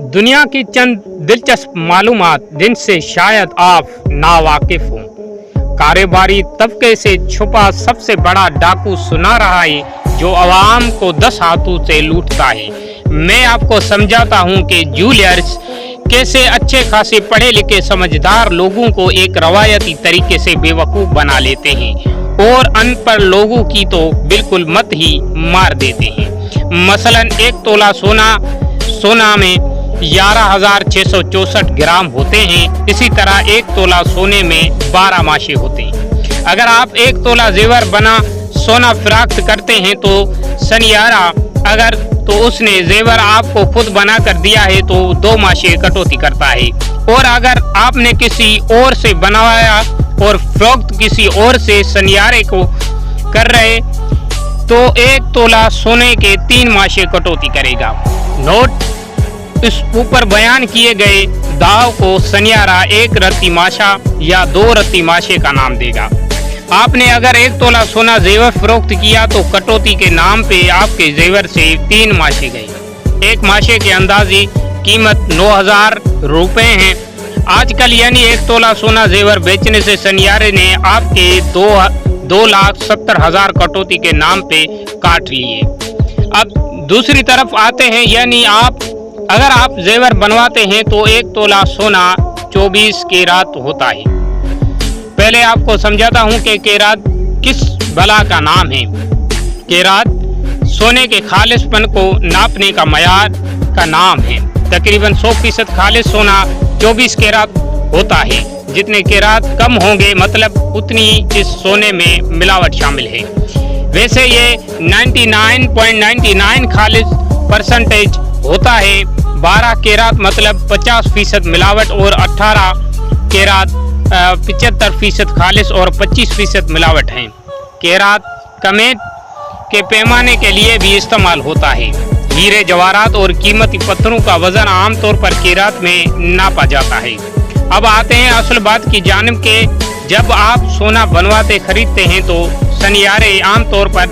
दुनिया की चंद दिलचस्प मालूमात जिनसे शायद आप नावाकिफ हों। कारोबारी तबके से छुपा सबसे बड़ा डाकू सुना रहा है जो आवाम को 10 हाथों से लूटता है। मैं आपको समझाता हूं कि जूलियर्स कैसे अच्छे खासे पढ़े लिखे समझदार लोगों को एक रवायती तरीके से बेवकूफ़ बना लेते हैं और अनपढ़ लोगों की तो बिल्कुल मत ही मार देते हैं। मसलन 1 तोला सोना में 11,664 ग्राम होते हैं। इसी तरह 1 तोला सोने में 12 माशे होते हैं। अगर आप 1 तोला जेवर बना सोना फराख्त करते हैं तो सनियारा अगर तो उसने जेवर आपको खुद बना कर दिया है तो 2 माशे कटौती करता है, और अगर आपने किसी और से बनवाया और फरोख्त किसी और से सनियारे को कर रहे तो 1 तोला सोने के 3 माशे कटौती करेगा। नोट, इस ऊपर बयान किए गए दाव को सनियारा 1 रत्ती माशा या 2 रत्ती माशे का नाम देगा। आपने अगर 1 तोला सोना जेवर फरोख्त किया तो कटौती के नाम पे आपके जेवर से 3 माशे गए। 1 माशे के अंदाजी कीमत 9,000 रुपए हैं आजकल, यानी 1 तोला सोना जेवर बेचने से सनियारे ने आपके 2,70,000 कटौती के नाम पे काट लिए। अब दूसरी तरफ आते हैं, यानी अगर आप जेवर बनवाते हैं तो 1 तोला सोना 24 कैरात होता है। पहले आपको समझाता हूं कि कैरात किस बला का नाम है। कैरात सोने के खालिसपन को नापने का मयार का नाम है। तकरीबन 100% खालिस सोना 24 कैरात होता है। जितने कैरात कम होंगे मतलब उतनी इस सोने में मिलावट शामिल है। वैसे ये 99.99 खालिस परसेंटेज होता है। 12 कैरात मतलब 50% मिलावट और 18 कैरात 75% खालिस और 25% मिलावट है। कैरात कमेट के पैमाने के लिए भी इस्तेमाल होता है। हीरे जवाहरात और कीमती पत्थरों का वजन आमतौर पर कैरात में नापा जाता है। अब आते हैं असल बात की जानिब के जब आप सोना बनवाते खरीदते हैं तो सनियारे आमतौर पर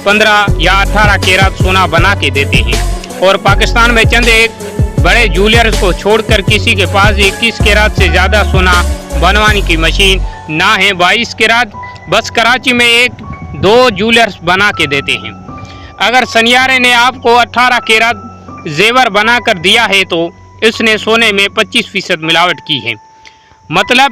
15 या 18 कैरात सोना बना के देते हैं, और पाकिस्तान में चंद एक बड़े जूलियर्स को छोड़कर किसी के पास 21 कैरात से ज़्यादा सोना बनवाने की मशीन ना है। 22 कैरात बस कराची में 1-2 जूलियर्स बना के देते हैं। अगर सनियारे ने आपको 18 कैरात जेवर बना कर दिया है तो इसने सोने में 25% मिलावट की है। मतलब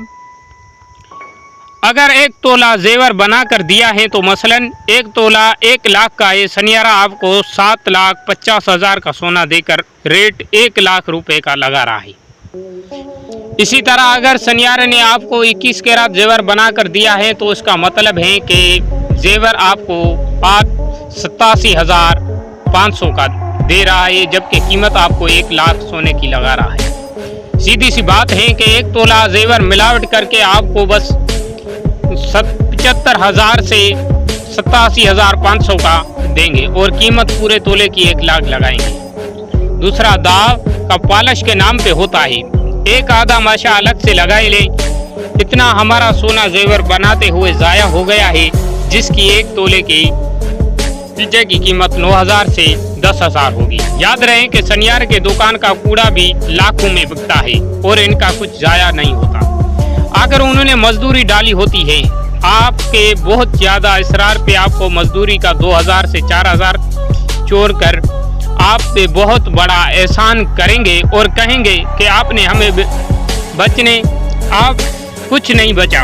अगर 1 तोला जेवर बना कर दिया है तो मसलन 1 तोला 1 लाख का है, सनियारा आपको 7,50,000 का सोना देकर रेट 1 लाख रुपए का लगा रहा है। इसी तरह अगर सनियारे ने आपको 21 कैरात जेवर बना कर दिया है तो इसका मतलब है कि जेवर आपको 87,500 का दे रहा है, जबकि कीमत आपको 1 लाख सोने की लगा रहा है। सीधी सी बात है कि 1 तोला जेवर मिलावट करके आपको बस 75,000 से 87,500 का देंगे और कीमत पूरे तोले की 1 लाख लगाएंगे। दूसरा दाव का पॉलिश के नाम पे होता है। 1 आधा माशा अलग से लगाए ले, इतना हमारा सोना जेवर बनाते हुए ज़ाया हो गया है, जिसकी 1 तोले की पीछे की कीमत 9,000 से 10,000 होगी। याद रहे कि सनियार के दुकान का कूड़ा भी लाखों में बिकता है और इनका कुछ ज़ाया नहीं होता। अगर उन्होंने मजदूरी डाली होती है आपके बहुत ज़्यादा इसरार पे आपको मजदूरी का 2,000 से 4,000 चोर कर आप पे बहुत बड़ा एहसान करेंगे और कहेंगे कि आपने हमें बचने आप कुछ नहीं बचा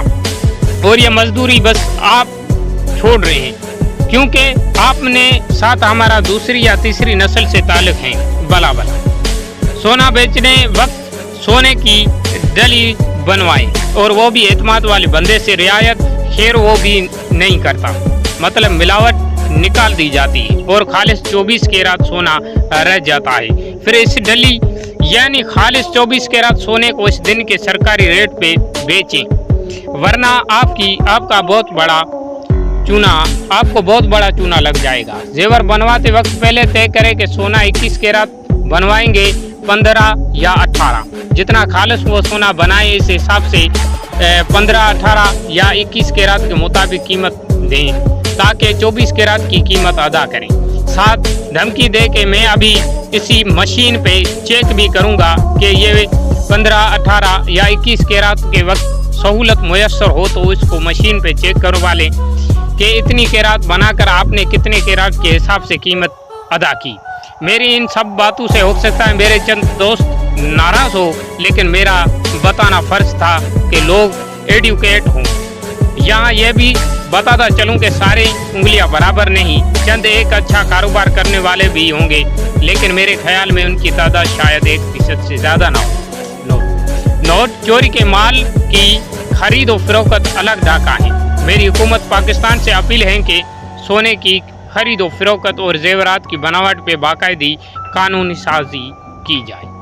और ये मजदूरी बस आप छोड़ रहे हैं क्योंकि आपने साथ हमारा दूसरी या तीसरी नस्ल से ताल्लुक़ है। भला सोना बेचने वक्त सोने की डली बनवाएं और वो भी एतमाद वाले बंदे से रियायत खैर वो भी नहीं करता, मतलब मिलावट निकाल दी जाती है और खालिस 24 कैरात सोना रह जाता है। फिर इस डली यानी खालिस 24 कैरात सोने को इस दिन के सरकारी रेट पे बेचें, वरना आपका बहुत बड़ा चूना लग जाएगा। जेवर बनवाते वक्त पहले तय करें कि सोना 21 कैरात बनवाएंगे 15 या 18, जितना खालिस वो सोना बनाए इस हिसाब से 15, 18 या 21 कैरात के मुताबिक कीमत दें ताकि 24 कैरात की कीमत अदा करें। साथ धमकी दे के मैं अभी इसी मशीन पे चेक भी करूंगा कि ये 15, 18 या 21 कैरात के वक्त सहूलत मुयस्सर हो तो इसको मशीन पे चेक करवा लें कि इतनी कैरात बनाकर आपने कितने कैरात के हिसाब से कीमत अदा की। मेरी इन सब बातों से हो सकता है मेरे चंद दोस्त नाराज़ हो, लेकिन मेरा बताना फ़र्ज़ था कि लोग एडुकेट हों। यहाँ यह भी बताता चलूँ कि सारे उंगलियां बराबर नहीं, चंद एक अच्छा कारोबार करने वाले भी होंगे, लेकिन मेरे ख्याल में उनकी तादाद शायद 1% से ज़्यादा ना हो। नोट चोरी के माल की खरीद और फरोख्त अलग ढाका है। मेरी हुकूमत पाकिस्तान से अपील है कि सोने की खरीद और फरोख्त और जेवरात की बनावट पे बाकायदी कानूनी साजी की जाए।